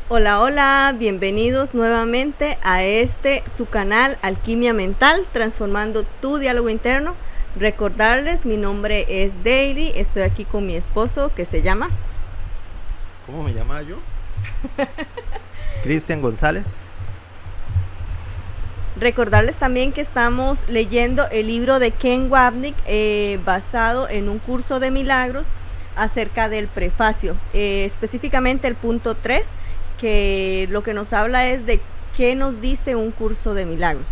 Hola, hola, bienvenidos nuevamente a su canal Alquimia Mental, transformando tu diálogo interno. Recordarles, mi nombre es Daily, estoy aquí con mi esposo que se llama... ¿Cómo me llama yo? Cristian González. Recordarles también que estamos leyendo el libro de Ken Wapnick basado en un curso de milagros acerca del prefacio, específicamente el punto 3, que lo que nos habla es de qué nos dice un curso de milagros.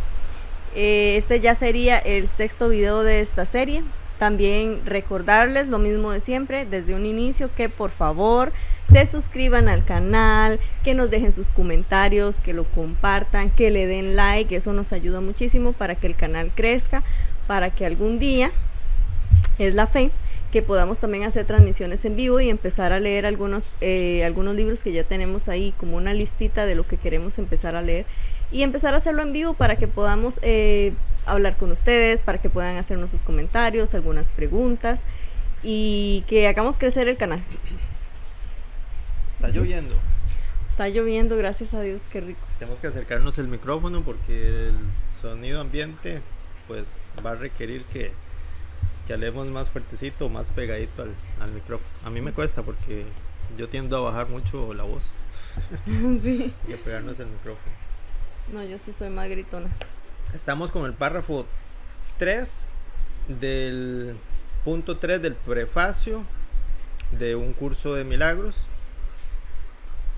Este ya sería el 6º video de esta serie. También recordarles lo mismo de siempre, desde un inicio, que por favor se suscriban al canal, que nos dejen sus comentarios, que lo compartan, que le den like. Eso nos ayuda muchísimo para que el canal crezca, para que algún día, es la fe, que podamos también hacer transmisiones en vivo y empezar a leer algunos libros que ya tenemos ahí, como una listita de lo que queremos empezar a leer, y empezar a hacerlo en vivo para que podamos hablar con ustedes, para que puedan hacernos sus comentarios, algunas preguntas, y que hagamos crecer el canal. Está lloviendo. Está lloviendo, gracias a Dios, qué rico. Tenemos que acercarnos el micrófono porque el sonido ambiente pues va a requerir que hablemos más fuertecito, más pegadito al micrófono. A mí me cuesta porque yo tiendo a bajar mucho la voz. Sí. Y a pegarnos el micrófono. No, yo sí soy más gritona. Estamos con el párrafo 3 del punto 3 del prefacio de un curso de milagros.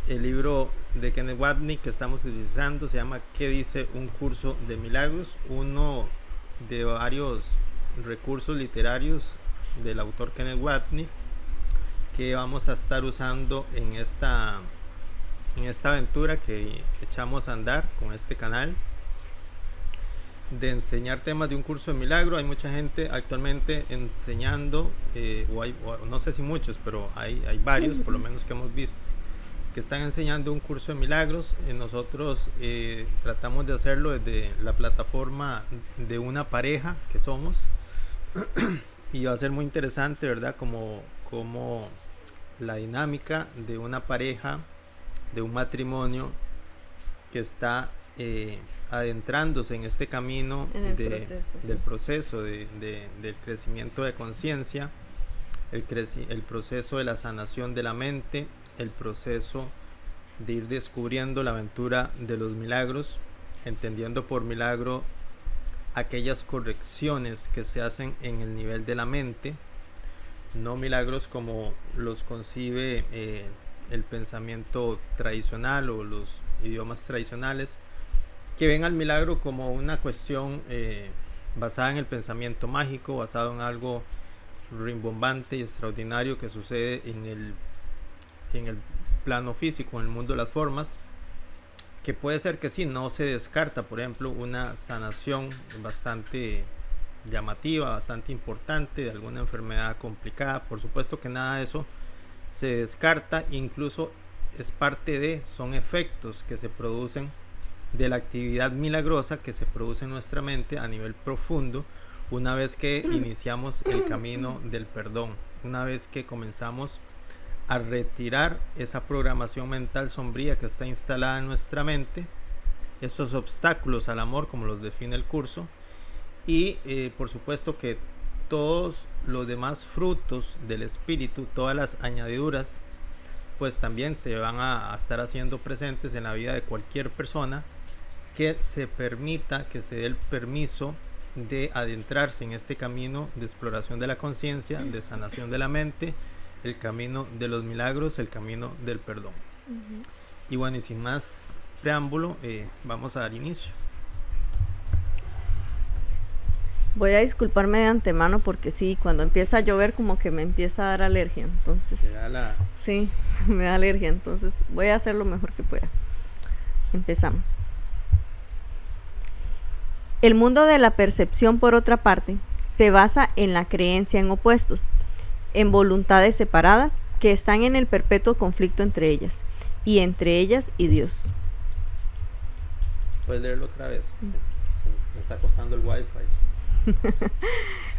El libro de Kenneth Wapnick que estamos utilizando se llama ¿Qué dice un curso de milagros? Uno de varios recursos literarios del autor Kenneth Wapnick que vamos a estar usando en esta aventura que echamos a andar con este canal de enseñar temas de un curso de milagro. Hay mucha gente actualmente enseñando, o no sé si muchos, pero hay varios, por lo menos que hemos visto, que están enseñando un curso de milagros. Nosotros tratamos de hacerlo desde la plataforma de una pareja que somos, y va a ser muy interesante, ¿verdad? Como la dinámica de una pareja, de un matrimonio que está adentrándose en este camino del proceso del crecimiento de conciencia, el proceso de la sanación de la mente, el proceso de ir descubriendo la aventura de los milagros, entendiendo por milagro aquellas correcciones que se hacen en el nivel de la mente, no milagros como los concibe el pensamiento tradicional o los idiomas tradicionales, que ven al milagro como una cuestión basada en el pensamiento mágico, basado en algo rimbombante y extraordinario que sucede en el plano físico, en el mundo de las formas, que puede ser que sí, no se descarta, por ejemplo, una sanación bastante llamativa, bastante importante de alguna enfermedad complicada. Por supuesto que nada de eso se descarta, incluso es son efectos que se producen de la actividad milagrosa que se produce en nuestra mente a nivel profundo una vez que iniciamos el camino del perdón, una vez que comenzamos a retirar esa programación mental sombría que está instalada en nuestra mente, esos obstáculos al amor como los define el curso, y por supuesto que todos los demás frutos del espíritu, todas las añadiduras, pues también se van a estar haciendo presentes en la vida de cualquier persona que se permita, que se dé el permiso de adentrarse en este camino de exploración de la conciencia, de sanación de la mente, el camino de los milagros, el camino del perdón. Y bueno, y sin más preámbulo, vamos a dar inicio. Voy a disculparme de antemano porque sí, cuando empieza a llover como que me empieza a dar alergia, entonces... Sí, me da alergia, entonces voy a hacer lo mejor que pueda. Empezamos. El mundo de la percepción, por otra parte, se basa en la creencia en opuestos, en voluntades separadas que están en el perpetuo conflicto entre ellas, y entre ellas y Dios. ¿Puedes leerlo otra vez? Me está costando el wifi.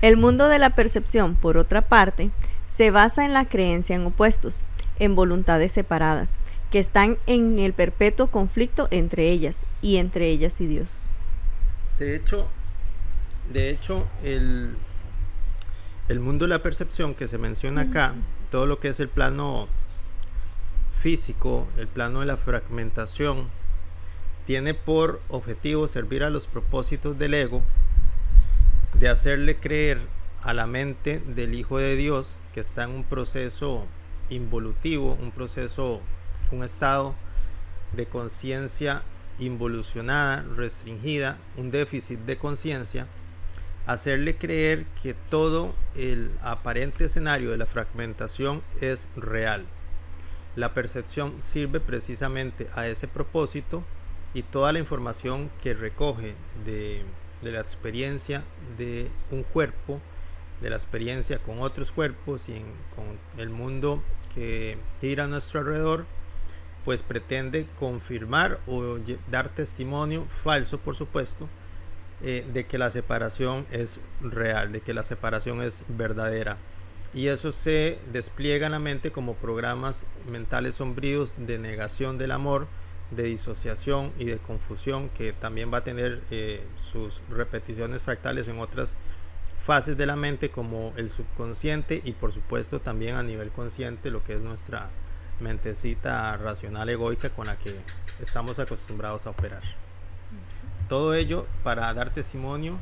El mundo de la percepción, por otra parte, se basa en la creencia en opuestos, en voluntades separadas, que están en el perpetuo conflicto entre ellas y Dios. De hecho, el mundo de la percepción que se menciona acá, todo lo que es el plano físico, el plano de la fragmentación, tiene por objetivo servir a los propósitos del ego, de hacerle creer a la mente del Hijo de Dios que está en un proceso involutivo, un estado de conciencia involucionada, restringida, un déficit de conciencia, hacerle creer que todo el aparente escenario de la fragmentación es real. La percepción sirve precisamente a ese propósito, y toda la información que recoge de la experiencia de un cuerpo, de la experiencia con otros cuerpos y con el mundo que gira a nuestro alrededor, pues pretende confirmar o dar testimonio falso, por supuesto, de que la separación es real, de que la separación es verdadera. Y eso se despliega en la mente como programas mentales sombríos de negación del amor, de disociación y de confusión, que también va a tener sus repeticiones fractales en otras fases de la mente, como el subconsciente, y por supuesto también a nivel consciente, lo que es nuestra mentecita racional egoica con la que estamos acostumbrados a operar. Todo ello para dar testimonio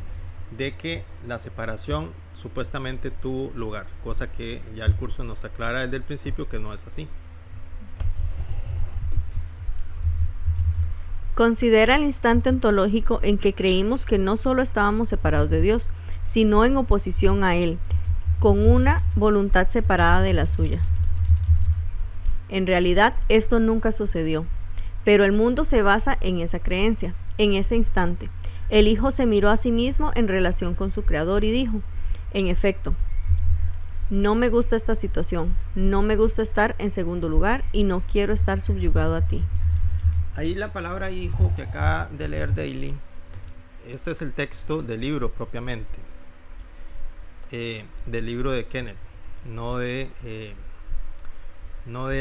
de que la separación supuestamente tuvo lugar, cosa que ya el curso nos aclara desde el principio que no es así. Considera el instante ontológico en que creímos que no solo estábamos separados de Dios, sino en oposición a Él, con una voluntad separada de la suya. En realidad, esto nunca sucedió, pero el mundo se basa en esa creencia. En ese instante, el Hijo se miró a sí mismo en relación con su Creador y dijo: en efecto, no me gusta esta situación, no me gusta estar en segundo lugar y no quiero estar subyugado a ti. Ahí la palabra hijo que acaba de leer Daily, este es el texto del libro propiamente, del libro de Kenneth, no de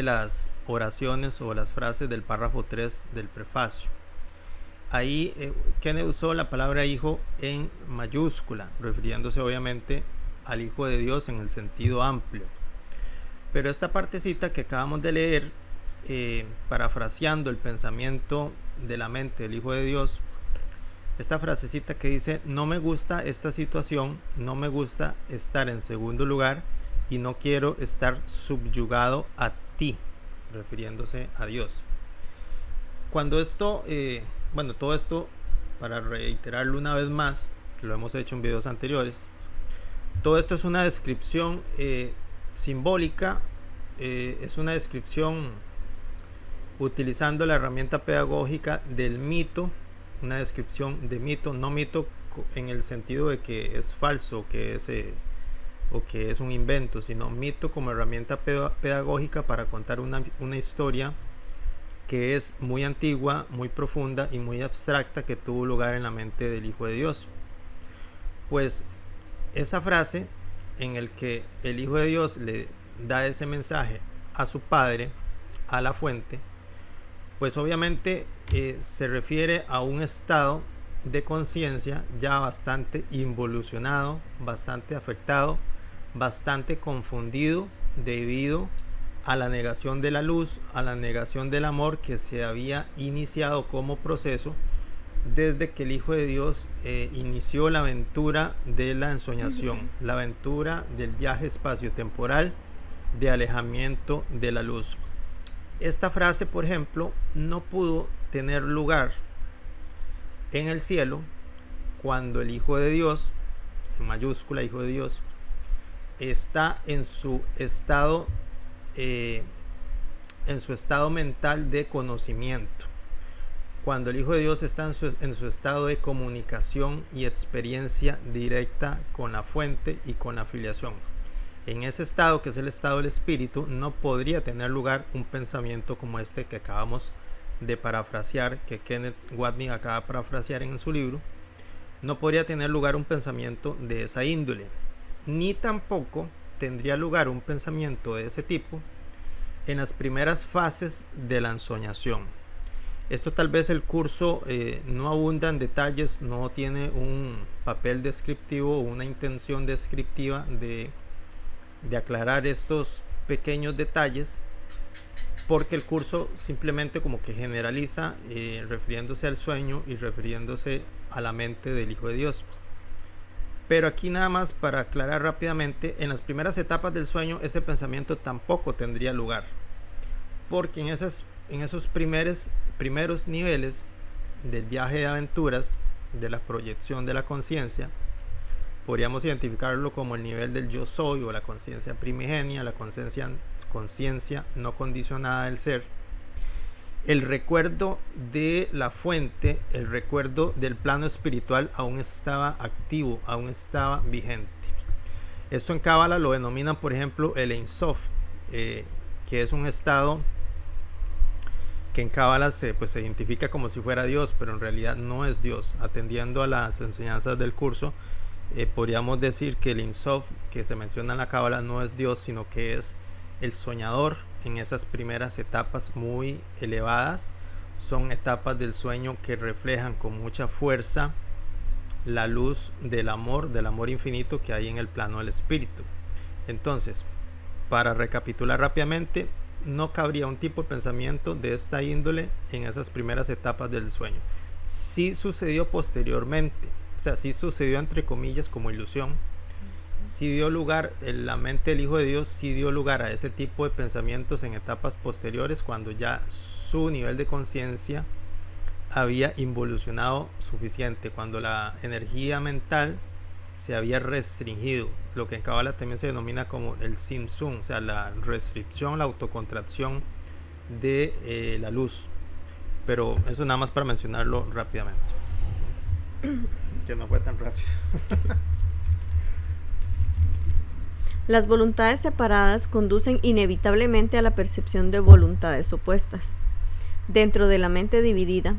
las oraciones o las frases del párrafo 3 del prefacio. Ahí Kenneth usó la palabra hijo en mayúscula, refiriéndose obviamente al Hijo de Dios en el sentido amplio. Pero esta partecita que acabamos de leer, parafraseando el pensamiento de la mente del Hijo de Dios, esta frasecita que dice: no me gusta esta situación, no me gusta estar en segundo lugar y no quiero estar subyugado a ti, refiriéndose a Dios. Cuando esto, todo esto, para reiterarlo una vez más, que lo hemos hecho en videos anteriores, todo esto es una descripción simbólica, es una descripción utilizando la herramienta pedagógica del mito, una descripción de mito, no mito en el sentido de que es falso o que es un invento, sino mito como herramienta pedagógica para contar una historia que es muy antigua, muy profunda y muy abstracta, que tuvo lugar en la mente del Hijo de Dios. Pues esa frase en el que el Hijo de Dios le da ese mensaje a su Padre, a la fuente, pues obviamente se refiere a un estado de conciencia ya bastante involucionado, bastante afectado, bastante confundido debido a la negación de la luz, a la negación del amor que se había iniciado como proceso desde que el Hijo de Dios inició la aventura de la ensoñación, la aventura del viaje espacio-temporal de alejamiento de la luz. Esta frase, por ejemplo, no pudo tener lugar en el cielo cuando el Hijo de Dios, en mayúscula Hijo de Dios, está en su estado mental de conocimiento, cuando el Hijo de Dios está en su estado de comunicación y experiencia directa con la fuente y con la filiación. En ese estado, que es el estado del espíritu, no podría tener lugar un pensamiento como este que acabamos de parafrasear, que Kenneth Wapnick acaba de parafrasear en su libro. No podría tener lugar un pensamiento de esa índole, ni tampoco tendría lugar un pensamiento de ese tipo en las primeras fases de la ensoñación. Esto tal vez el curso no abunda en detalles, no tiene un papel descriptivo o una intención descriptiva de aclarar estos pequeños detalles, porque el curso simplemente como que generaliza refiriéndose al sueño y refiriéndose a la mente del Hijo de Dios. Pero aquí nada más para aclarar rápidamente, en las primeras etapas del sueño ese pensamiento tampoco tendría lugar, porque en esos primeros niveles del viaje de aventuras, de la proyección de la conciencia, podríamos identificarlo como el nivel del yo soy o la conciencia primigenia, la conciencia no condicionada del ser. El recuerdo de la fuente, el recuerdo del plano espiritual aún estaba activo, aún estaba vigente. Esto en Cábala lo denominan, por ejemplo, el Ein Sof, que es un estado que en Cábala se identifica como si fuera Dios, pero en realidad no es Dios. Atendiendo a las enseñanzas del curso, podríamos decir que el Ein Sof que se menciona en la Cábala no es Dios, sino que es el soñador en esas primeras etapas muy elevadas. Son etapas del sueño que reflejan con mucha fuerza la luz del amor infinito que hay en el plano del espíritu. Entonces, para recapitular rápidamente, no cabría un tipo de pensamiento de esta índole en esas primeras etapas del sueño. Sí sucedió posteriormente, o sea, sí sucedió entre comillas como ilusión. Sí dio lugar, en la mente del Hijo de Dios sí dio lugar a ese tipo de pensamientos en etapas posteriores, cuando ya su nivel de conciencia había involucionado suficiente, cuando la energía mental se había restringido, lo que en Cábala también se denomina como el Tzimtzum, o sea, la restricción, la autocontracción de la luz. Pero eso nada más para mencionarlo rápidamente, que no fue tan rápido. Las voluntades separadas conducen inevitablemente a la percepción de voluntades opuestas. Dentro de la mente dividida,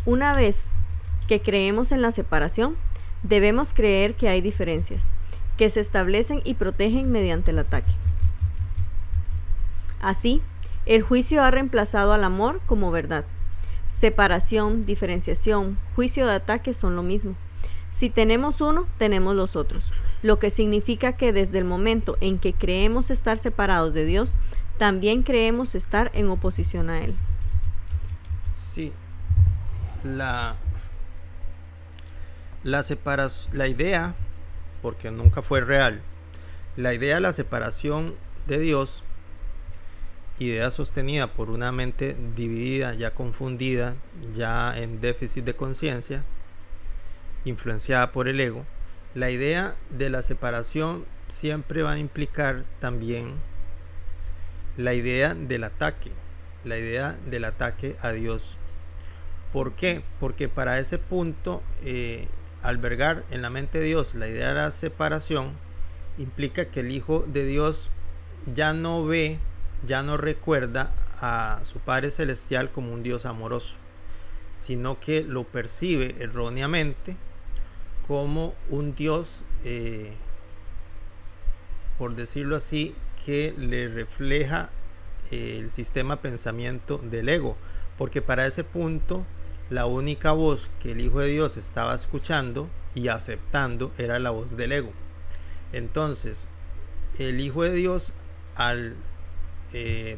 una vez que creemos en la separación, debemos creer que hay diferencias, que se establecen y protegen mediante el ataque. Así, el juicio ha reemplazado al amor como verdad. Separación, diferenciación, juicio de ataque son lo mismo. Si tenemos uno, tenemos los otros, lo que significa que desde el momento en que creemos estar separados de Dios, también creemos estar en oposición a Él. Sí, la idea, porque nunca fue real, la idea de la separación de Dios, idea sostenida por una mente dividida, ya confundida, ya en déficit de conciencia, influenciada por el ego, la idea de la separación siempre va a implicar también la idea del ataque a Dios. ¿Por qué? Porque para ese punto, albergar en la mente de Dios la idea de la separación implica que el Hijo de Dios ya no ve, ya no recuerda a su Padre Celestial como un Dios amoroso, sino que lo percibe erróneamente como un Dios, por decirlo así, que le refleja el sistema de pensamiento del ego, porque para ese punto la única voz que el Hijo de Dios estaba escuchando y aceptando era la voz del ego. Entonces, el Hijo de Dios, al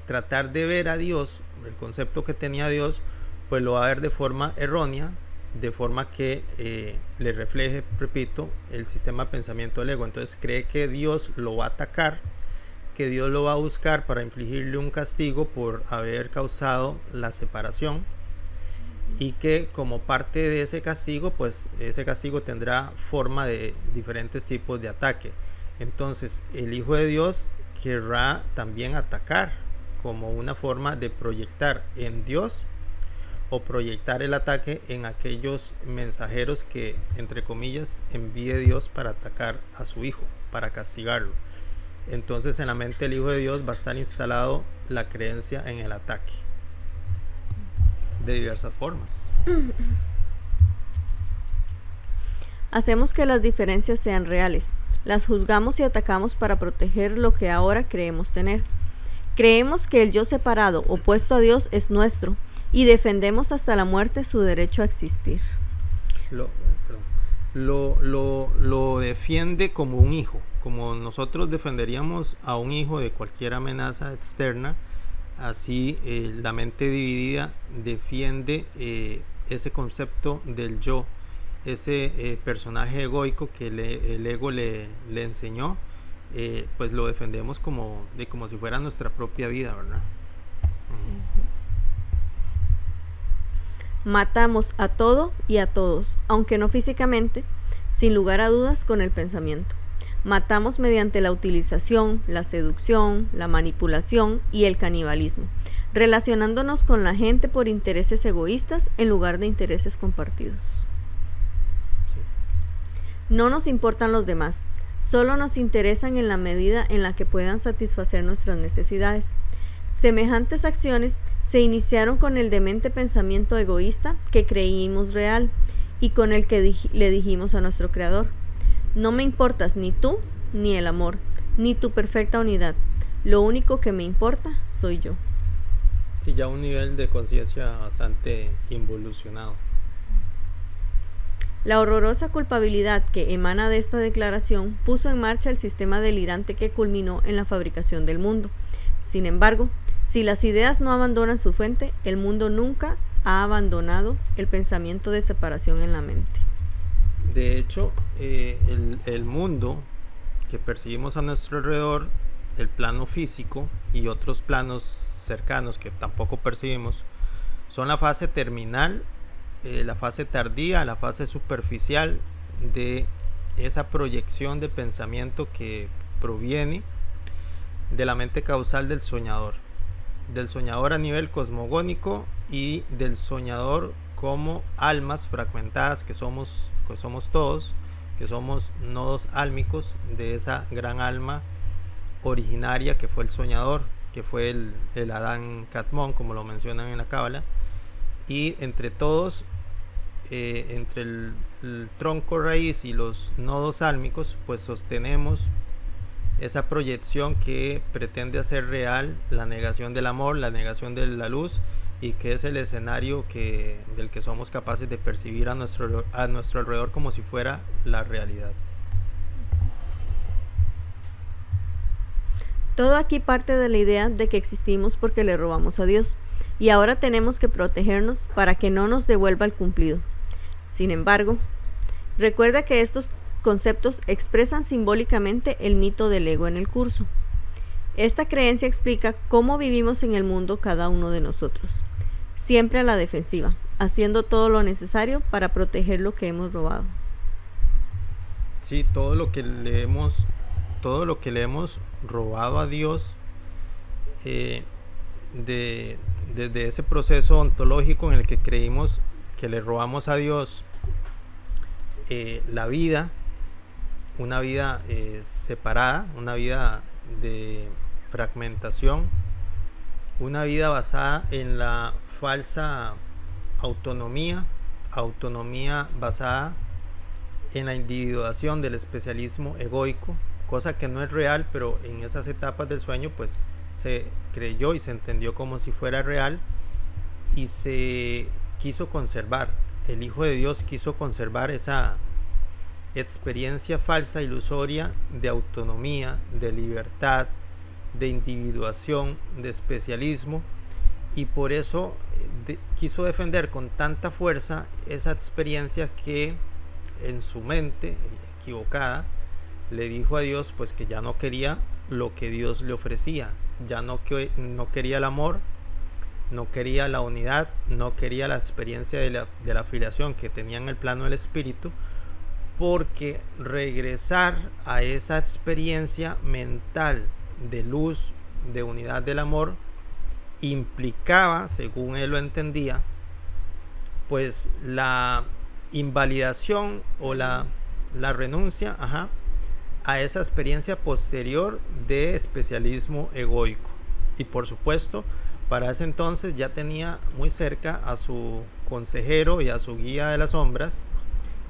tratar de ver a Dios, el concepto que tenía Dios, pues lo va a ver de forma errónea, de forma que le refleje, repito, el sistema de pensamiento del ego. Entonces cree que Dios lo va a atacar, que Dios lo va a buscar para infligirle un castigo por haber causado la separación, y que como parte de ese castigo, pues ese castigo tendrá forma de diferentes tipos de ataque. Entonces el Hijo de Dios querrá también atacar como una forma de proyectar en Dios, o proyectar el ataque en aquellos mensajeros que, entre comillas, envíe Dios para atacar a su Hijo, para castigarlo. Entonces en la mente del Hijo de Dios va a estar instalado la creencia en el ataque de diversas formas. Hacemos que las diferencias sean reales, las juzgamos y atacamos para proteger lo que ahora creemos tener. Creemos que el yo separado, opuesto a Dios, es nuestro y defendemos hasta la muerte su derecho a existir. Lo defiende como un hijo, como nosotros defenderíamos a un hijo de cualquier amenaza externa. Así la mente dividida defiende ese concepto del yo, ese personaje egoico que el ego le enseñó, pues lo defendemos como si fuera nuestra propia vida, ¿verdad? Matamos a todo y a todos, aunque no físicamente, sin lugar a dudas con el pensamiento. Matamos mediante la utilización, la seducción, la manipulación y el canibalismo, relacionándonos con la gente por intereses egoístas en lugar de intereses compartidos. No nos importan los demás, solo nos interesan en la medida en la que puedan satisfacer nuestras necesidades. Semejantes acciones se iniciaron con el demente pensamiento egoísta que creímos real y con el que le dijimos a nuestro Creador: no me importas ni tú, ni el amor, ni tu perfecta unidad. Lo único que me importa soy yo. Sí, ya un nivel de conciencia bastante involucionado. La horrorosa culpabilidad que emana de esta declaración puso en marcha el sistema delirante que culminó en la fabricación del mundo. Sin embargo, si las ideas no abandonan su fuente, el mundo nunca ha abandonado el pensamiento de separación en la mente. De hecho, el mundo que percibimos a nuestro alrededor, el plano físico y otros planos cercanos que tampoco percibimos, son la fase terminal, la fase tardía, la fase superficial de esa proyección de pensamiento que proviene de la mente causal del soñador a nivel cosmogónico y del soñador como almas fragmentadas que somos todos, que somos nodos álmicos de esa gran alma originaria que fue el soñador, que fue el Adán Catmón, como lo mencionan en la Cábala. Y entre todos, entre el tronco raíz y los nodos álmicos, pues sostenemos esa proyección que pretende hacer real la negación del amor, la negación de la luz, y que es el escenario del que somos capaces de percibir a nuestro alrededor como si fuera la realidad. Todo aquí parte de la idea de que existimos porque le robamos a Dios, y ahora tenemos que protegernos para que no nos devuelva el cumplido. Sin embargo, recuerda que estos conceptos expresan simbólicamente el mito del ego en el curso. Esta creencia explica cómo vivimos en el mundo cada uno de nosotros, siempre a la defensiva, haciendo todo lo necesario para proteger lo que hemos robado. Sí, todo lo que le hemos robado a Dios, desde ese proceso ontológico en el que creímos que le robamos a Dios la vida, una vida separada, una vida de fragmentación, una vida basada en la falsa autonomía basada en la individuación del especialismo egoico, cosa que no es real, pero en esas etapas del sueño pues se creyó y se entendió como si fuera real, y se quiso conservar. El Hijo de Dios quiso conservar esa experiencia falsa, ilusoria de autonomía, de libertad, de individuación, de especialismo, y por eso quiso defender con tanta fuerza esa experiencia que en su mente equivocada le dijo a Dios pues que ya no quería lo que Dios le ofrecía, ya no quería el amor, no quería la unidad, no quería la experiencia de la afiliación que tenía en el plano del espíritu, porque regresar a esa experiencia mental de luz, de unidad del amor, implicaba, según él lo entendía, pues la invalidación o la renuncia a esa experiencia posterior de especialismo egoico. Y por supuesto, para ese entonces ya tenía muy cerca a su consejero y a su guía de las sombras,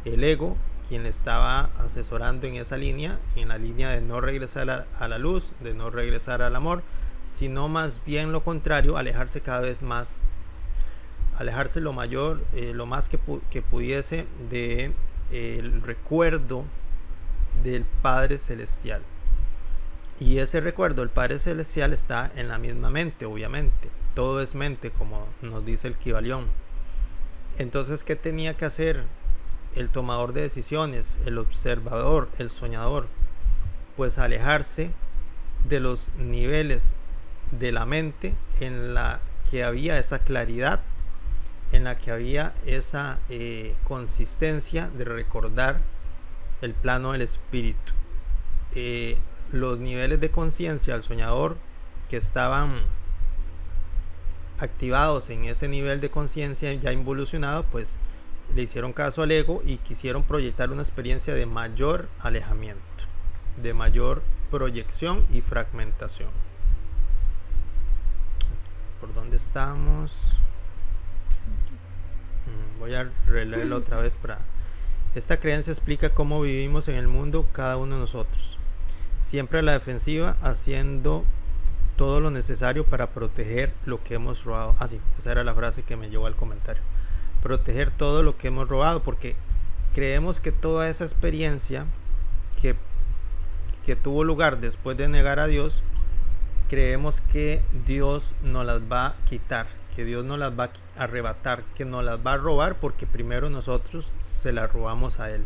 el ego, quien le estaba asesorando en esa línea, en la línea de no regresar a la luz, de no regresar al amor, sino más bien lo contrario, alejarse cada vez más, alejarse lo mayor, lo más que pudiese de el recuerdo del Padre Celestial. Y ese recuerdo del Padre Celestial está en la misma mente, obviamente. Todo es mente, como nos dice el Kybalión. Entonces, ¿qué tenía que hacer el tomador de decisiones, el observador, el soñador? Pues alejarse de los niveles de la mente en la que había esa claridad, en la que había esa consistencia de recordar el plano del espíritu. Los niveles de conciencia al soñador que estaban activados en ese nivel de conciencia ya involucionado, pues le hicieron caso al ego y quisieron proyectar una experiencia de mayor alejamiento, de mayor proyección y fragmentación. ¿Por dónde estamos? Voy a releerlo otra vez. Esta creencia explica cómo vivimos en el mundo cada uno de nosotros, siempre a la defensiva, haciendo todo lo necesario para proteger lo que hemos robado. Sí, esa era la frase que me llevó al comentario. Proteger todo lo que hemos robado, porque creemos que toda esa experiencia que tuvo lugar después de negar a Dios, creemos que Dios nos las va a quitar, que Dios nos las va a arrebatar, que nos las va a robar, porque primero nosotros se las robamos a Él.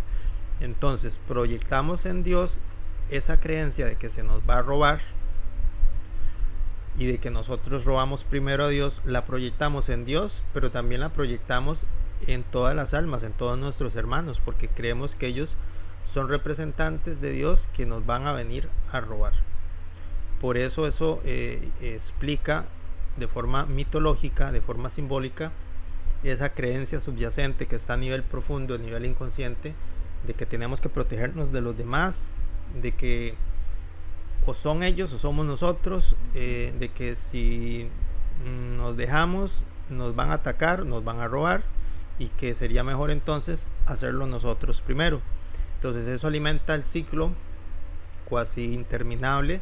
Entonces proyectamos en Dios esa creencia de que se nos va a robar y de que nosotros robamos primero a Dios, la proyectamos en Dios, pero también la proyectamos en todas las almas, en todos nuestros hermanos, porque creemos que ellos son representantes de Dios que nos van a venir a robar. Por eso explica de forma mitológica, de forma simbólica, esa creencia subyacente que está a nivel profundo, a nivel inconsciente, de que tenemos que protegernos de los demás, de que o son ellos o somos nosotros, de que si nos dejamos nos van a atacar, nos van a robar, y que sería mejor entonces hacerlo nosotros primero. Entonces eso alimenta el ciclo cuasi interminable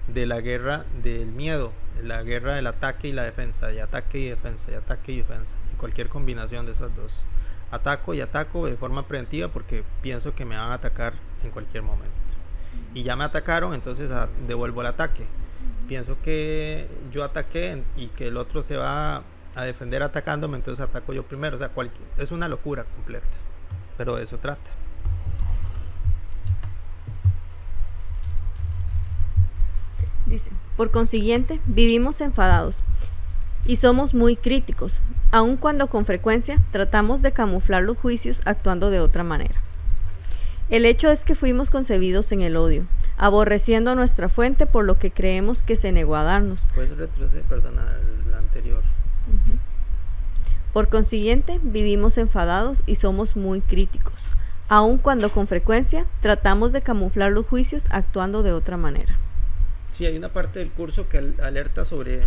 de la guerra del miedo, la guerra del ataque y la defensa, y ataque y defensa, y ataque y defensa, y cualquier combinación de esas dos. Ataco y ataco de forma preventiva porque pienso que me van a atacar en cualquier momento. Y ya me atacaron, entonces devuelvo el ataque. Pienso que yo ataqué y que el otro se va a defender atacándome, entonces ataco yo primero. O sea, es una locura completa, pero de eso trata. Dice, por consiguiente, vivimos enfadados y somos muy críticos, aun cuando con frecuencia tratamos de camuflar los juicios actuando de otra manera. El hecho es que fuimos concebidos en el odio, aborreciendo a nuestra fuente por lo que creemos que se negó a darnos. Puedes retroceder, perdona, la anterior. Por consiguiente, vivimos enfadados y somos muy críticos, aun cuando con frecuencia tratamos de camuflar los juicios actuando de otra manera. Sí, hay una parte del curso que alerta sobre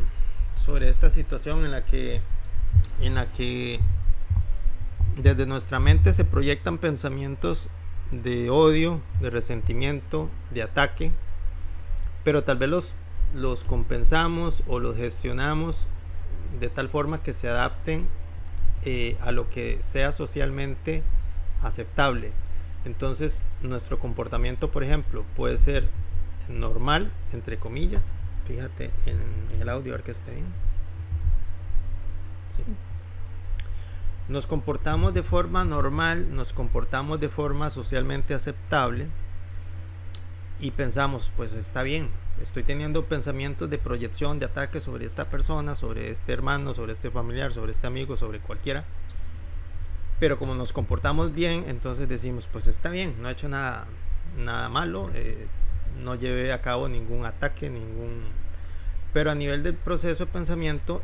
esta situación en la que desde nuestra mente se proyectan pensamientos de odio, de resentimiento, de ataque, pero tal vez los compensamos o los gestionamos de tal forma que se adapten a lo que sea socialmente aceptable. Entonces nuestro comportamiento, por ejemplo, puede ser normal, entre comillas. Fíjate en el audio, a ver que esté bien. Sí. Nos comportamos de forma normal, nos comportamos de forma socialmente aceptable y pensamos, pues está bien, estoy teniendo pensamientos de proyección, de ataque sobre esta persona, sobre este hermano, sobre este familiar, sobre este amigo, sobre cualquiera. Pero como nos comportamos bien, entonces decimos, pues está bien, no he hecho nada malo, no llevé a cabo ningún ataque, pero a nivel del proceso de pensamiento,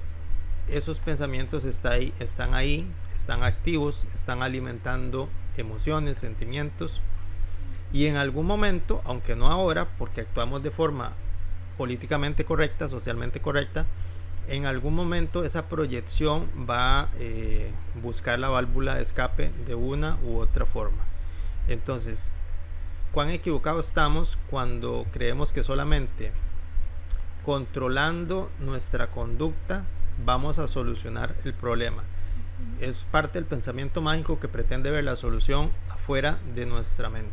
esos pensamientos están ahí, están activos, están alimentando emociones, sentimientos, y en algún momento, aunque no ahora, porque actuamos de forma políticamente correcta, socialmente correcta, en algún momento esa proyección va a buscar la válvula de escape de una u otra forma. Entonces, cuán equivocados estamos cuando creemos que solamente controlando nuestra conducta vamos a solucionar el problema. Es parte del pensamiento mágico que pretende ver la solución afuera de nuestra mente,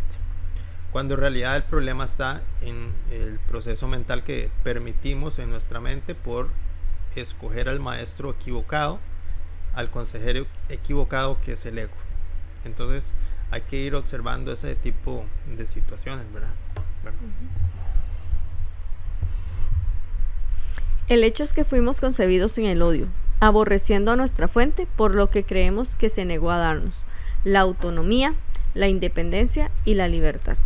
cuando en realidad el problema está en el proceso mental que permitimos en nuestra mente por escoger al maestro equivocado, al consejero equivocado, que es el ego. Entonces hay que ir observando ese tipo de situaciones, ¿verdad? El hecho es que fuimos concebidos en el odio, aborreciendo a nuestra fuente, por lo que creemos que se negó a darnos la autonomía, la independencia y la libertad.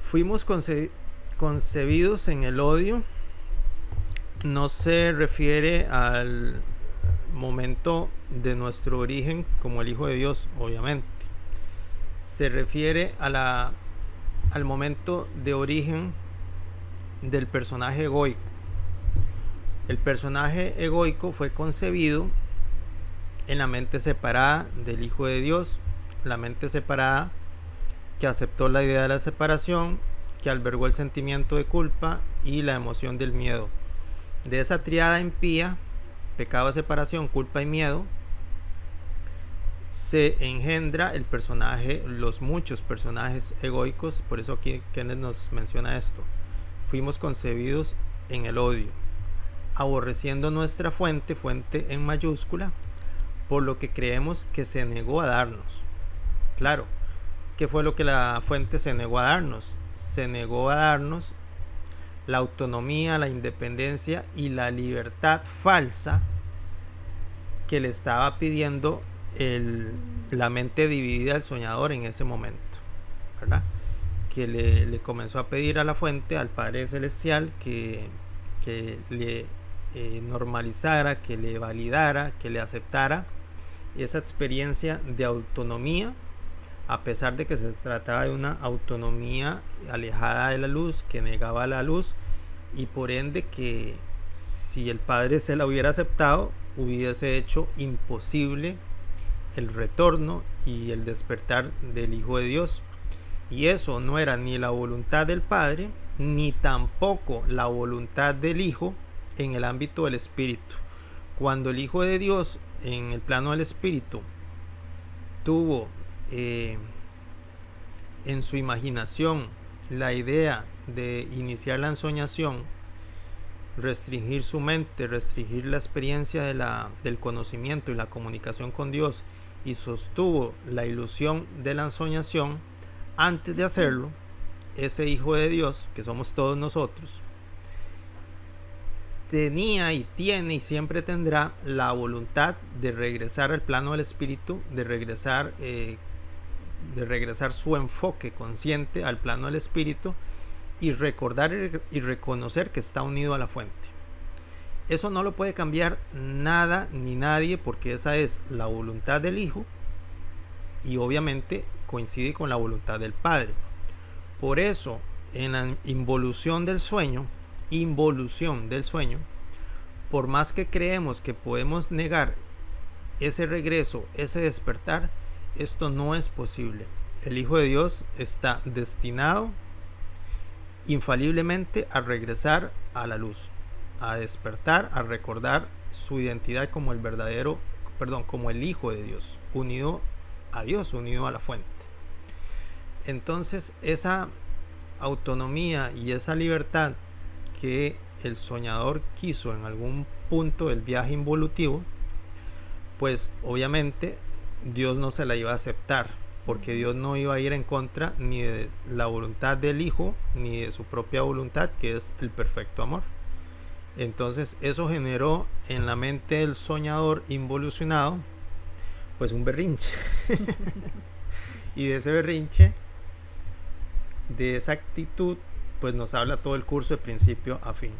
Fuimos concebidos en el odio. No se refiere al momento de nuestro origen como el Hijo de Dios, obviamente. Se refiere al momento de origen del personaje egoico. El personaje egoico fue concebido en la mente separada del Hijo de Dios, la mente separada que aceptó la idea de la separación, que albergó el sentimiento de culpa y la emoción del miedo. De esa tríada impía, pecado, separación, culpa y miedo, se engendra el personaje, los muchos personajes egoicos. Por eso aquí Kenneth nos menciona esto. Fuimos concebidos en el odio, aborreciendo nuestra fuente en mayúscula, por lo que creemos que se negó a darnos. Claro, ¿qué fue lo que la fuente se negó a darnos? Se negó a darnos la autonomía, la independencia y la libertad falsa que le estaba pidiendo la mente dividida del soñador en ese momento, ¿verdad? Que le comenzó a pedir a la fuente, al Padre Celestial, que le normalizara, que le validara, que le aceptara esa experiencia de autonomía, a pesar de que se trataba de una autonomía alejada de la luz, que negaba la luz, y por ende que si el Padre se la hubiera aceptado, hubiese hecho imposible el retorno y el despertar del Hijo de Dios. Y eso no era ni la voluntad del Padre, ni tampoco la voluntad del Hijo en el ámbito del Espíritu. Cuando el Hijo de Dios en el plano del Espíritu tuvo en su imaginación la idea de iniciar la ensoñación, restringir su mente, restringir la experiencia del conocimiento y la comunicación con Dios, y sostuvo la ilusión de la ensoñación, antes de hacerlo, ese Hijo de Dios, que somos todos nosotros, tenía y tiene y siempre tendrá la voluntad de regresar al plano del Espíritu, de regresar su enfoque consciente al plano del Espíritu, y recordar y reconocer que está unido a la fuente. Eso no lo puede cambiar nada ni nadie, porque esa es la voluntad del Hijo y obviamente coincide con la voluntad del Padre. Por eso, en la involución del sueño, por más que creemos que podemos negar ese regreso, ese despertar, esto no es posible. El Hijo de Dios está destinado infaliblemente a regresar a la luz, a despertar, a recordar su identidad como como el Hijo de Dios, unido a Dios, unido a la fuente. Entonces, esa autonomía y esa libertad que el soñador quiso en algún punto del viaje involutivo, pues obviamente Dios no se la iba a aceptar, porque Dios no iba a ir en contra ni de la voluntad del Hijo ni de su propia voluntad, que es el perfecto amor. Entonces eso generó en la mente del soñador involucionado pues un berrinche. Y de ese berrinche, de esa actitud, pues nos habla todo el curso de principio a fin,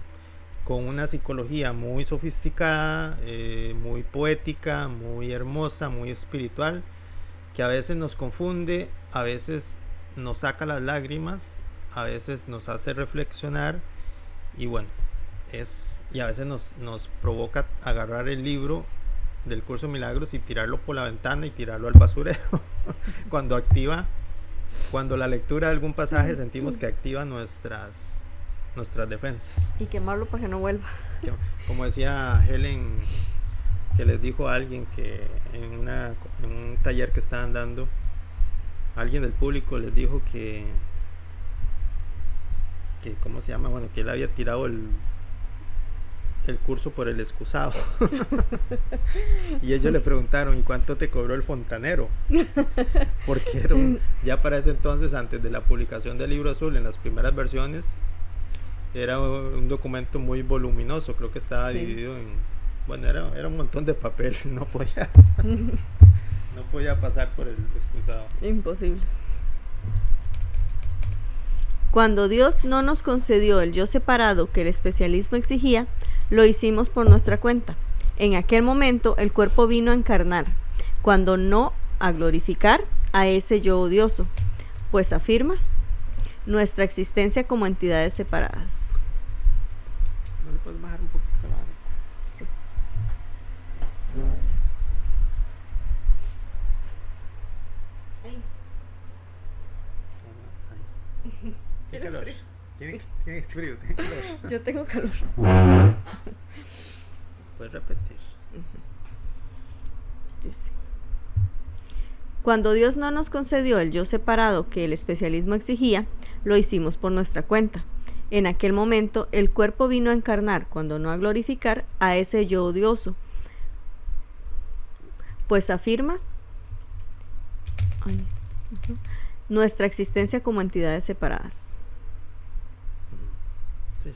con una psicología muy sofisticada, muy poética, muy hermosa, muy espiritual, que a veces nos confunde, a veces nos saca las lágrimas, a veces nos hace reflexionar, y bueno, y a veces nos provoca agarrar el libro del curso de milagros y tirarlo por la ventana y tirarlo al basurero cuando activa cuando la lectura de algún pasaje sentimos que activa nuestras defensas. Y quemarlo para que no vuelva. Como decía Helen, que les dijo a alguien que en un taller que estaban dando, alguien del público les dijo que ¿cómo se llama? Bueno, que él había tirado el curso por el excusado. Y ellos le preguntaron, ¿y cuánto te cobró el fontanero? Porque ya para ese entonces, antes de la publicación del libro azul, en las primeras versiones, era un documento muy voluminoso. Creo que estaba dividido en... Bueno, era un montón de papel. No podía pasar por el excusado. Imposible. Cuando Dios no nos concedió el yo separado que el especialismo exigía, lo hicimos por nuestra cuenta. En aquel momento el cuerpo vino a encarnar, cuando no a glorificar a ese yo odioso, pues afirma nuestra existencia como entidades separadas. ¿No le puedes bajar un poquito más? Sí. ¿Qué calor? ¿Tiene frío? ¿Tiene calor? Yo tengo calor. Puedes repetir. Dice: cuando Dios no nos concedió el yo separado que el especialismo exigía, lo hicimos por nuestra cuenta. En aquel momento el cuerpo vino a encarnar, cuando no a glorificar, a ese yo odioso, pues afirma nuestra existencia como entidades separadas. Sí,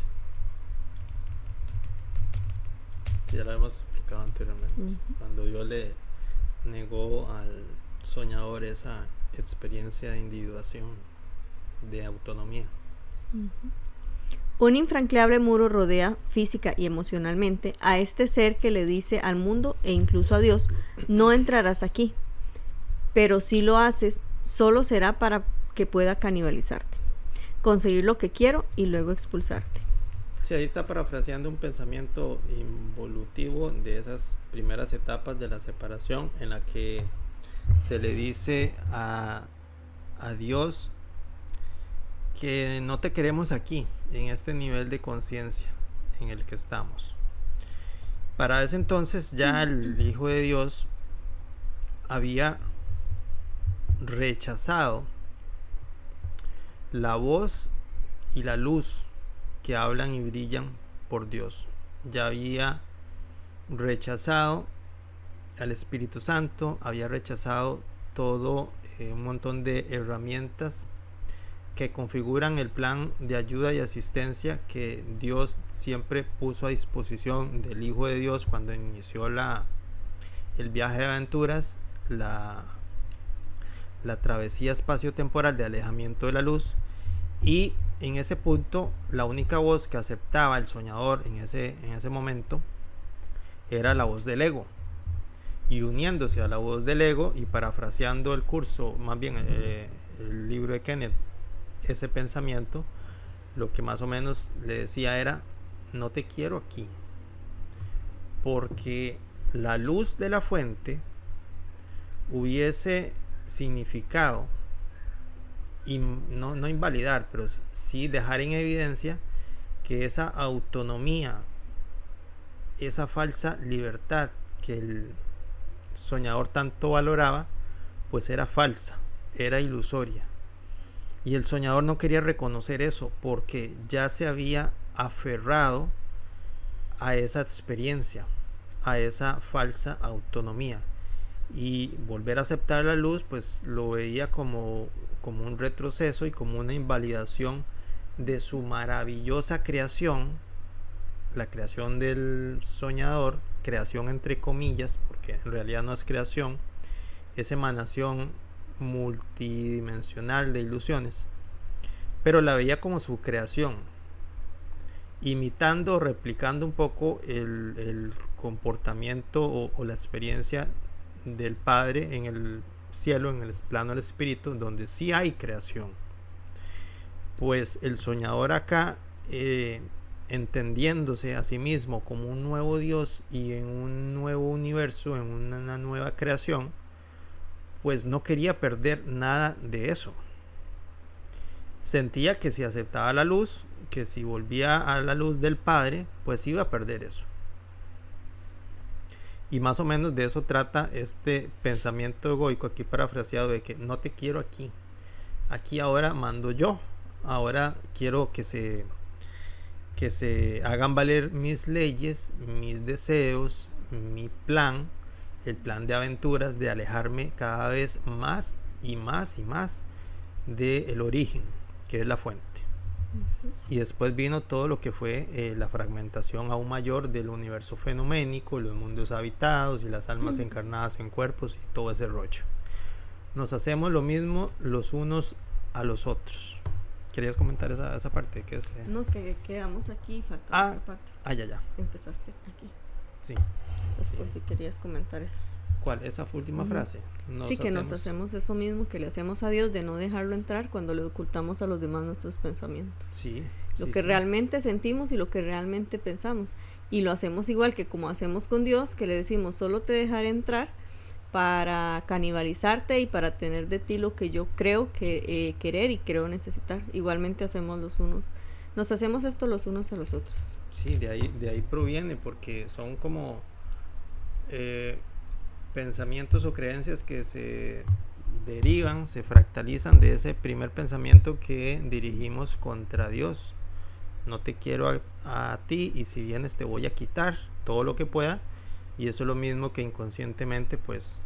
ya lo hemos explicado anteriormente. Cuando Dios le negó al soñador esa experiencia de individuación, de autonomía. Un infranqueable muro rodea física y emocionalmente a este ser que le dice al mundo e incluso a Dios: no entrarás aquí, pero si lo haces, solo será para que pueda canibalizarte, conseguir lo que quiero y luego expulsarte. Sí, ahí está parafraseando un pensamiento involutivo de esas primeras etapas de la separación, en la que se le dice a Dios que no te queremos aquí, en este nivel de conciencia en el que estamos. Para ese entonces ya el Hijo de Dios había rechazado la voz y la luz que hablan y brillan por Dios. Ya había rechazado al Espíritu Santo, había rechazado todo un montón de herramientas que configuran el plan de ayuda y asistencia que Dios siempre puso a disposición del Hijo de Dios cuando inició el viaje de aventuras, la travesía espacio-temporal de alejamiento de la luz. Y en ese punto la única voz que aceptaba el soñador en ese momento era la voz del ego, y uniéndose a la voz del ego y parafraseando el curso, más bien el libro de Kenneth, ese pensamiento, lo que más o menos le decía era: no te quiero aquí, porque la luz de la fuente hubiese significado y no invalidar, pero sí dejar en evidencia que esa autonomía, esa falsa libertad que el soñador tanto valoraba, pues era falsa, era ilusoria. Y el soñador no quería reconocer eso, porque ya se había aferrado a esa experiencia, a esa falsa autonomía. Y volver a aceptar la luz, pues lo veía como un retroceso y como una invalidación de su maravillosa creación, la creación del soñador, creación entre comillas, porque en realidad no es creación, es emanación multidimensional de ilusiones, pero la veía como su creación, imitando, replicando un poco el comportamiento o la experiencia del Padre en el cielo, en el plano del espíritu, donde sí hay creación. Pues el soñador acá, entendiéndose a sí mismo como un nuevo Dios y en un nuevo universo, en una nueva creación, pues no quería perder nada de eso. sentía que si aceptaba la luz, que si volvía a la luz del Padre, pues iba a perder eso. Y más o menos de eso trata este pensamiento egoico, aquí parafraseado, de que no te quiero aquí. Aquí ahora mando yo. Ahora quiero que se hagan valer mis leyes, mis deseos, mi plan, el plan de aventuras, de alejarme cada vez más y más y más del origen, que es la fuente. Y después vino todo lo que fue la fragmentación aún mayor del universo fenoménico, los mundos habitados y las almas encarnadas en cuerpos y todo ese rollo. Nos hacemos lo mismo los unos a los otros. ¿Querías comentar esa parte? Que es, No, que quedamos aquí y faltaba esa parte. Ya. Empezaste aquí. Sí. Después si querías comentar eso. ¿Cuál? Esa última frase. Nos hacemos eso mismo que le hacemos a Dios, de no dejarlo entrar cuando le ocultamos a los demás nuestros pensamientos. Sí. Lo que realmente sentimos y lo que realmente pensamos. Y lo hacemos igual que como hacemos con Dios, que le decimos, solo te dejaré entrar para canibalizarte y para tener de ti lo que yo creo que querer y creo necesitar. Igualmente nos hacemos esto los unos a los otros. Sí, de ahí proviene, porque son como pensamientos o creencias que se derivan, se fractalizan de ese primer pensamiento que dirigimos contra Dios. No te quiero a ti, y si vienes te voy a quitar todo lo que pueda. Y eso es lo mismo que inconscientemente pues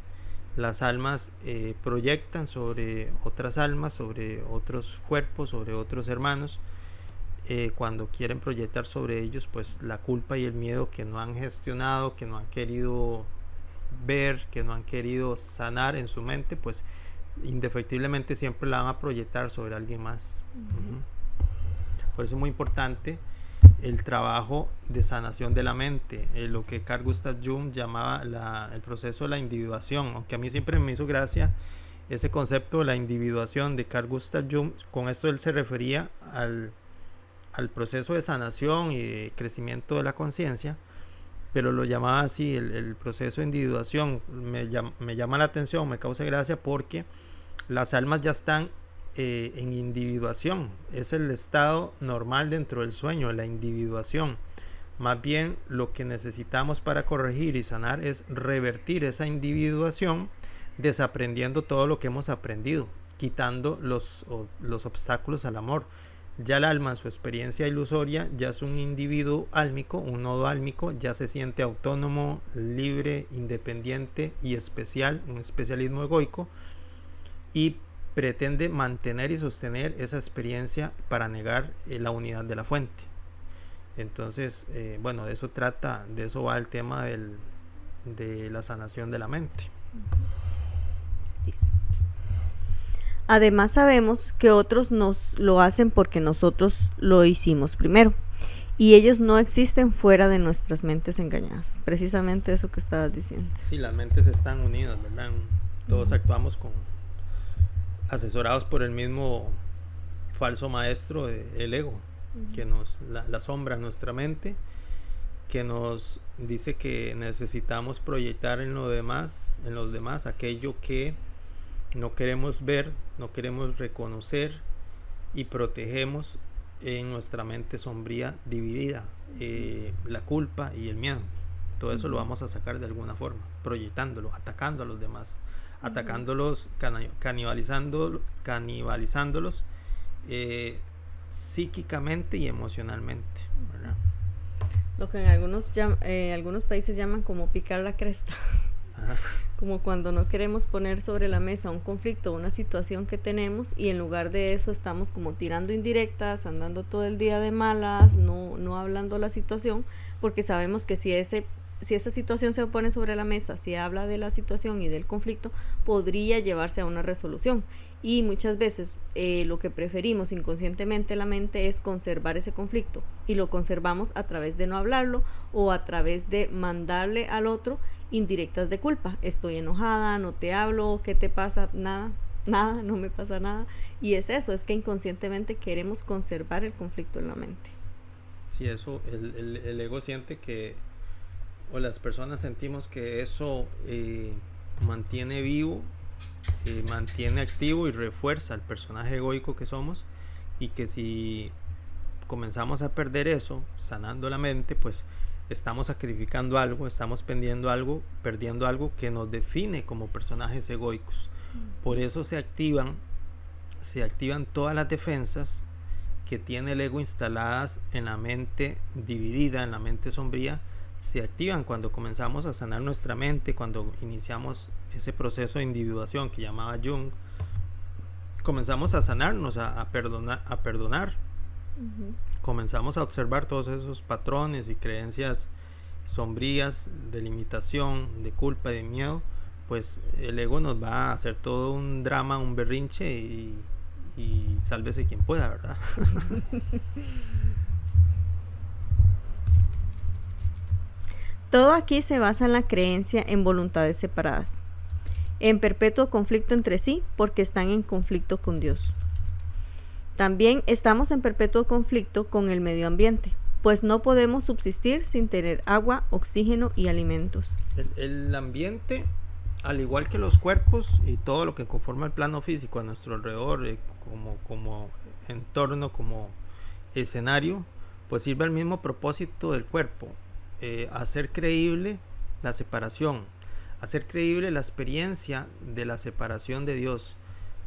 las almas proyectan sobre otras almas, sobre otros cuerpos, sobre otros hermanos, cuando quieren proyectar sobre ellos pues la culpa y el miedo que no han gestionado, que no han querido ver, que no han querido sanar en su mente, pues indefectiblemente siempre la van a proyectar sobre alguien más. Por eso es muy importante el trabajo de sanación de la mente, lo que Carl Gustav Jung llamaba el proceso de la individuación, aunque a mí siempre me hizo gracia ese concepto de la individuación de Carl Gustav Jung. Con esto él se refería al proceso de sanación y de crecimiento de la conciencia, pero lo llamaba así, el proceso de individuación. Me llama la atención, me causa gracia, porque las almas ya están en individuación. Es el estado normal dentro del sueño, la individuación. Más bien lo que necesitamos para corregir y sanar es revertir esa individuación, desaprendiendo todo lo que hemos aprendido, quitando los obstáculos al amor. Ya el alma en su experiencia ilusoria ya es un individuo álmico, un nodo álmico, ya se siente autónomo, libre, independiente y especial, un especialismo egoico, y pretende mantener y sostener esa experiencia para negar la unidad de la fuente. Entonces, bueno, de eso va el tema de la sanación de la mente. Además sabemos que otros nos lo hacen porque nosotros lo hicimos primero, y ellos no existen fuera de nuestras mentes engañadas. Precisamente eso que estabas diciendo. Sí, las mentes están unidas, ¿verdad? Todos actuamos asesorados por el mismo falso maestro, el ego, que la sombra en nuestra mente, que nos dice que necesitamos proyectar en los demás aquello que no queremos ver, no queremos reconocer, y protegemos en nuestra mente sombría dividida, la culpa y el miedo. Todo eso lo vamos a sacar de alguna forma, proyectándolo, atacando a los demás, atacándolos, canibalizándolos psíquicamente y emocionalmente, ¿verdad? Lo que en algunos países llaman como picar la cresta. Como cuando no queremos poner sobre la mesa un conflicto, una situación que tenemos, y en lugar de eso estamos como tirando indirectas, andando todo el día de malas, no hablando la situación, porque sabemos que si esa situación se pone sobre la mesa, si habla de la situación y del conflicto, podría llevarse a una resolución. Y muchas veces lo que preferimos inconscientemente la mente es conservar ese conflicto, y lo conservamos a través de no hablarlo, o a través de mandarle al otro indirectas de culpa. Estoy enojada, no te hablo, ¿qué te pasa? Nada, no me pasa nada. Y es eso, es que inconscientemente queremos conservar el conflicto en la mente. Sí, eso, el ego siente que, o las personas sentimos que eso mantiene vivo, mantiene activo y refuerza el personaje egoico que somos, y que si comenzamos a perder eso, sanando la mente, pues estamos sacrificando algo, estamos perdiendo algo que nos define como personajes egoicos. Por eso se activan todas las defensas que tiene el ego instaladas en la mente dividida, en la mente sombría. Se activan cuando comenzamos a sanar nuestra mente, cuando iniciamos ese proceso de individuación que llamaba Jung. Comenzamos a sanarnos, a perdonar. Comenzamos a observar todos esos patrones y creencias sombrías de limitación, de culpa, de miedo. Pues el ego nos va a hacer todo un drama, un berrinche y sálvese quien pueda, ¿verdad? Todo aquí se basa en la creencia en voluntades separadas, en perpetuo conflicto entre sí porque están en conflicto con Dios. También estamos en perpetuo conflicto con el medio ambiente, pues no podemos subsistir sin tener agua, oxígeno y alimentos. El ambiente, al igual que los cuerpos y todo lo que conforma el plano físico a nuestro alrededor, como entorno, como escenario, pues sirve al mismo propósito del cuerpo, hacer creíble la separación, hacer creíble la experiencia de la separación de Dios,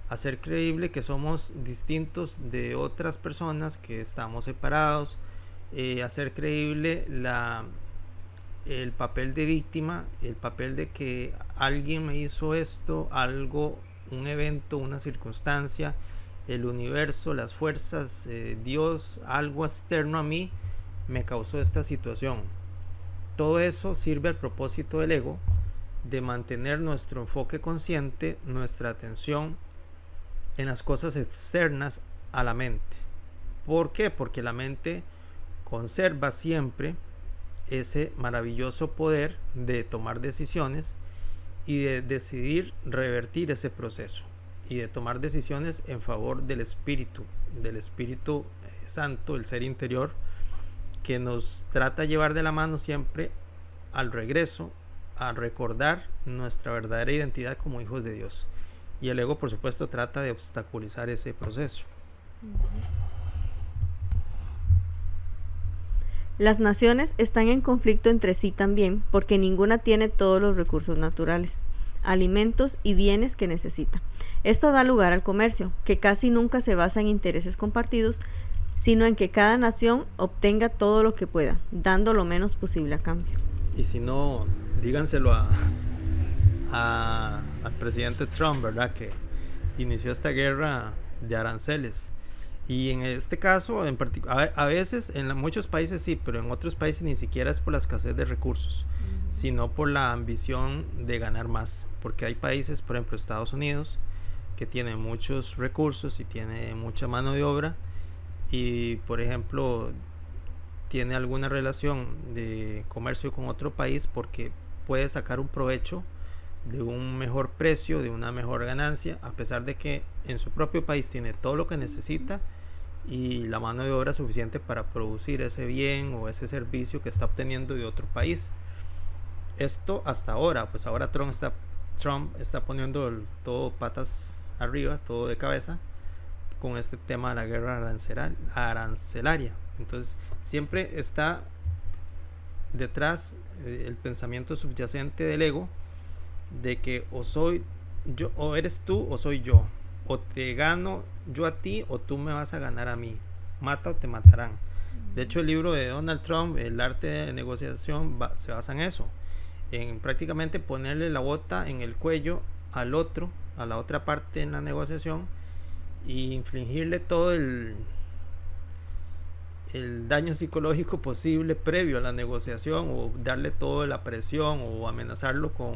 hacer creíble que somos distintos de otras personas, que estamos separados, hacer creíble el papel de víctima, el papel de que alguien me hizo esto, algo, un evento, una circunstancia, el universo, las fuerzas, Dios, algo externo a mí me causó esta situación. Todo eso sirve al propósito del ego de mantener nuestro enfoque consciente, nuestra atención en las cosas externas a la mente. ¿Por qué? Porque la mente conserva siempre ese maravilloso poder de tomar decisiones y de decidir revertir ese proceso y de tomar decisiones en favor del Espíritu Santo, el ser interior, que nos trata de llevar de la mano siempre al regreso, a recordar nuestra verdadera identidad como hijos de Dios. Y el ego, por supuesto, trata de obstaculizar ese proceso. Las naciones están en conflicto entre sí también porque ninguna tiene todos los recursos naturales, alimentos y bienes que necesita. Esto da lugar al comercio, que casi nunca se basa en intereses compartidos, sino en que cada nación obtenga todo lo que pueda, dando lo menos posible a cambio. Y si no, díganselo al presidente Trump, ¿verdad? Que inició esta guerra de aranceles. Y en este caso, en particular, a veces en muchos países sí, pero en otros países ni siquiera es por la escasez de recursos, sino por la ambición de ganar más. Porque hay países, por ejemplo Estados Unidos, que tiene muchos recursos y tiene mucha mano de obra, y por ejemplo tiene alguna relación de comercio con otro país porque puede sacar un provecho de un mejor precio, de una mejor ganancia, a pesar de que en su propio país tiene todo lo que necesita y la mano de obra suficiente para producir ese bien o ese servicio que está obteniendo de otro país. Esto hasta ahora, pues ahora Trump está poniendo todo patas arriba, todo de cabeza, con este tema de la guerra arancelaria. Entonces siempre está detrás el pensamiento subyacente del ego de que o soy yo, o eres tú o soy yo, o te gano yo a ti o tú me vas a ganar a mí, mata o te matarán. De hecho, el libro de Donald Trump, El arte de negociación, se basa en eso, en prácticamente ponerle la bota en el cuello al otro, a la otra parte en la negociación, y infligirle todo el daño psicológico posible previo a la negociación, o darle toda la presión, o amenazarlo con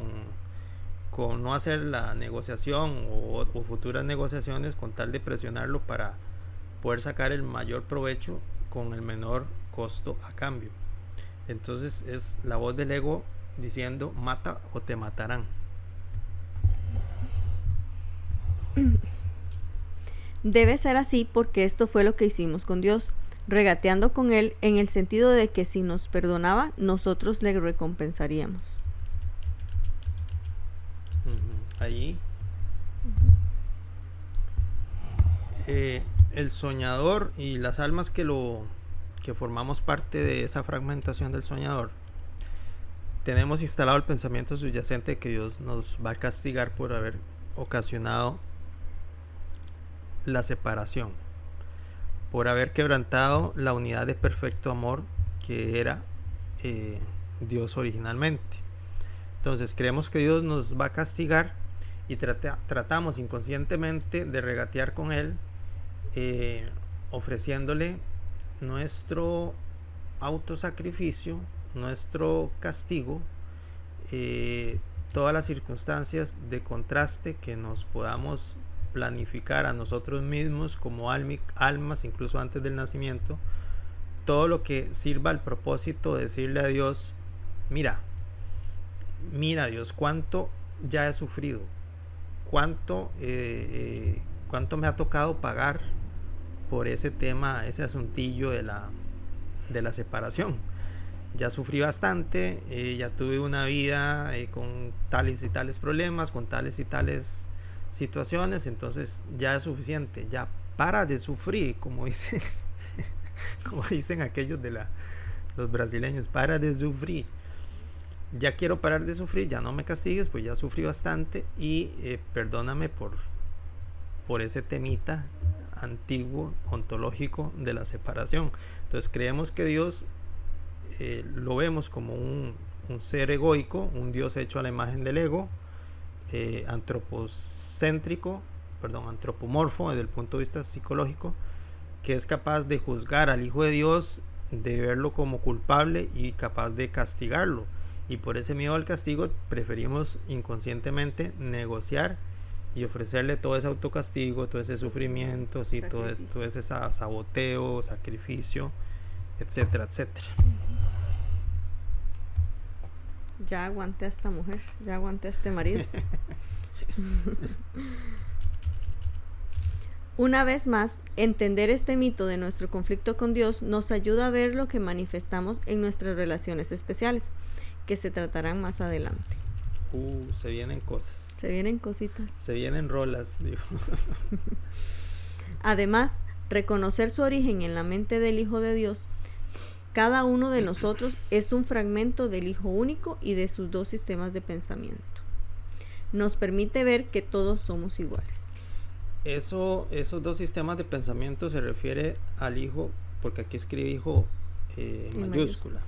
no hacer la negociación o futuras negociaciones, con tal de presionarlo para poder sacar el mayor provecho con el menor costo a cambio. Entonces es la voz del ego diciendo: mata o te matarán. Debe ser así porque esto fue lo que hicimos con Dios, regateando con Él en el sentido de que si nos perdonaba, nosotros le recompensaríamos. Ahí El soñador y las almas que formamos parte de esa fragmentación del soñador, tenemos instalado el pensamiento subyacente de que Dios nos va a castigar por haber ocasionado la separación, por haber quebrantado la unidad de perfecto amor que era Dios originalmente. Entonces creemos que Dios nos va a castigar y tratamos inconscientemente de regatear con Él, ofreciéndole nuestro autosacrificio, nuestro castigo, todas las circunstancias de contraste que nos podamos planificar a nosotros mismos como almas, incluso antes del nacimiento, todo lo que sirva al propósito de decirle a Dios: mira Dios, cuánto ya he sufrido, cuánto me ha tocado pagar por ese tema, ese asuntillo de la separación. Ya sufrí bastante, ya tuve una vida con tales y tales problemas, con tales y tales situaciones, entonces ya es suficiente, ya para de sufrir, como dicen, como dicen aquellos los brasileños, para de sufrir. Ya quiero parar de sufrir, ya no me castigues, pues ya sufrí bastante y perdóname por ese temita antiguo, ontológico de la separación. Entonces creemos que Dios lo vemos como un ser egoico, un Dios hecho a la imagen del ego, antropomorfo desde el punto de vista psicológico, que es capaz de juzgar al Hijo de Dios, de verlo como culpable y capaz de castigarlo. Y por ese miedo al castigo preferimos inconscientemente negociar y ofrecerle todo ese autocastigo, todo ese sufrimiento, ¿sí? todo ese saboteo, sacrificio, etcétera, etcétera. Ya aguanté a esta mujer, ya aguanté a este marido. Una vez más, entender este mito de nuestro conflicto con Dios nos ayuda a ver lo que manifestamos en nuestras relaciones especiales, que se tratarán más adelante. Se vienen cosas. Se vienen cositas. Se vienen rolas, digo. Además, reconocer su origen en la mente del Hijo de Dios. Cada uno de nosotros es un fragmento del Hijo único y de sus dos sistemas de pensamiento. Nos permite ver que todos somos iguales. Esos dos sistemas de pensamiento se refiere al Hijo, porque aquí escribe Hijo en mayúscula.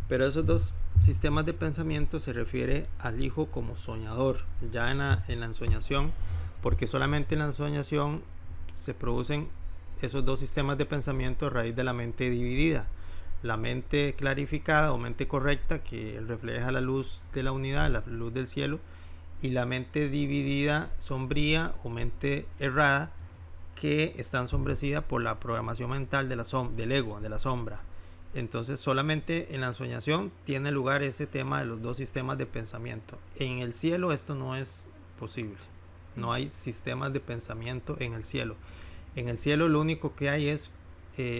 Pero esos dos sistemas de pensamiento se refiere al Hijo como soñador, ya en la ensoñación, porque solamente en la ensoñación se producen esos dos sistemas de pensamiento a raíz de la mente dividida. La mente clarificada o mente correcta, que refleja la luz de la unidad, la luz del cielo, y la mente dividida, sombría o mente errada, que está ensombrecida por la programación mental del ego, de la sombra. Entonces solamente en la ensoñación tiene lugar ese tema de los dos sistemas de pensamiento. En el cielo esto no es posible, no hay sistemas de pensamiento en el cielo. En el cielo lo único que hay es,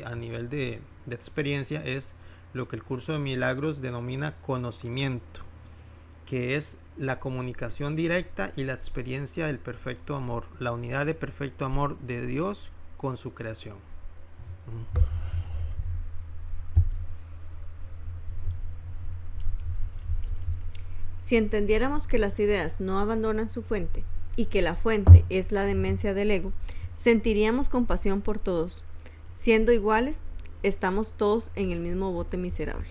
a nivel de experiencia, es lo que el curso de milagros denomina conocimiento, que es la comunicación directa y la experiencia del perfecto amor, la unidad de perfecto amor de Dios con su creación. Si entendiéramos que las ideas no abandonan su fuente y que la fuente es la demencia del ego, sentiríamos compasión por todos. Siendo iguales, estamos todos en el mismo bote miserable.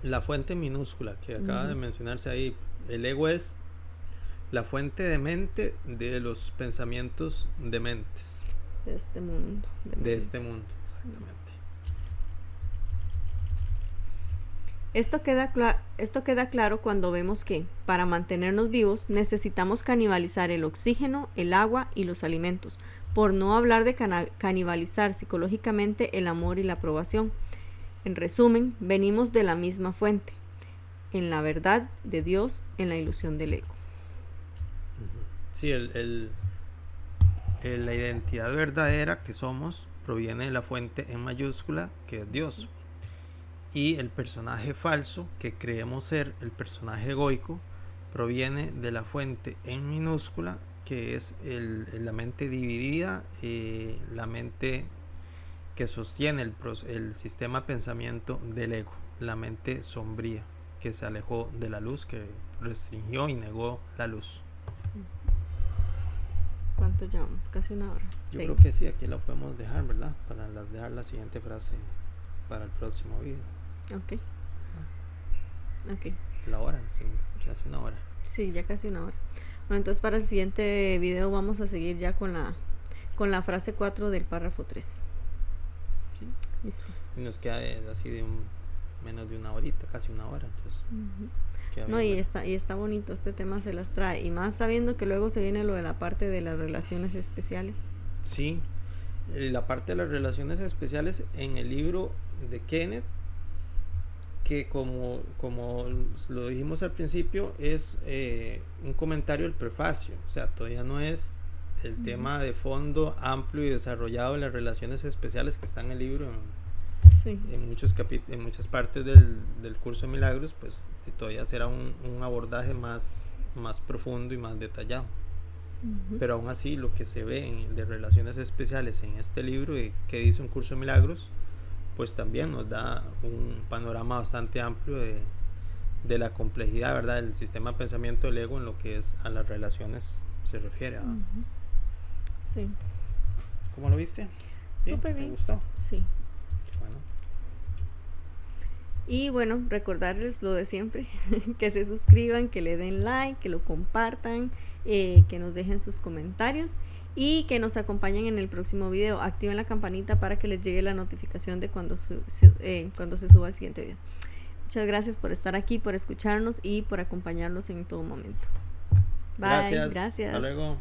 La fuente minúscula que acaba de mencionarse ahí, el ego es la fuente de mente de los pensamientos dementes. De este mundo. De este mundo, exactamente. Esto queda claro cuando vemos que, para mantenernos vivos, necesitamos canibalizar el oxígeno, el agua y los alimentos, por no hablar de canibalizar psicológicamente el amor y la aprobación. En resumen, venimos de la misma fuente, en la verdad de Dios, en la ilusión del ego. Sí, la identidad verdadera que somos proviene de la fuente en mayúscula, que es Dios. Y el personaje falso que creemos ser, el personaje egoico, proviene de la fuente en minúscula, que es la mente dividida, la mente que sostiene el sistema de pensamiento del ego, la mente sombría, que se alejó de la luz, que restringió y negó la luz. ¿Cuánto llevamos? Casi una hora. Yo Sí. creo que sí, aquí lo podemos dejar, ¿verdad? Para dejar la siguiente frase para el próximo video. Ok. La hora, sí, hace una hora. Sí, ya casi una hora. Bueno, entonces para el siguiente video vamos a seguir ya con la frase 4 del párrafo 3. Sí. Listo. Y nos queda así de menos de una horita, casi una hora, entonces. No, y está bonito, este tema se las trae, y más sabiendo que luego se viene lo de la parte de las relaciones especiales. Sí, la parte de las relaciones especiales en el libro de Kenneth, que como lo dijimos al principio, es un comentario del prefacio, o sea, todavía no es el tema de fondo amplio y desarrollado de las relaciones especiales que está en el libro. Sí. En muchas partes del curso de milagros, pues todavía será un abordaje más profundo y más detallado. Pero aún así, lo que se ve de relaciones especiales en este libro que dice un curso de milagros, pues también nos da un panorama bastante amplio de la complejidad, ¿verdad?, del sistema de pensamiento del ego en lo que es a las relaciones se refiere. Sí. ¿Cómo lo viste? Súper bien. ¿Te gustó? Sí. Bueno. Y bueno, recordarles lo de siempre, que se suscriban, que le den like, que lo compartan, que nos dejen sus comentarios y que nos acompañen en el próximo video. Activen la campanita para que les llegue la notificación de cuando se suba el siguiente video. Muchas gracias por estar aquí, por escucharnos y por acompañarnos en todo momento. Bye. Gracias. Hasta luego.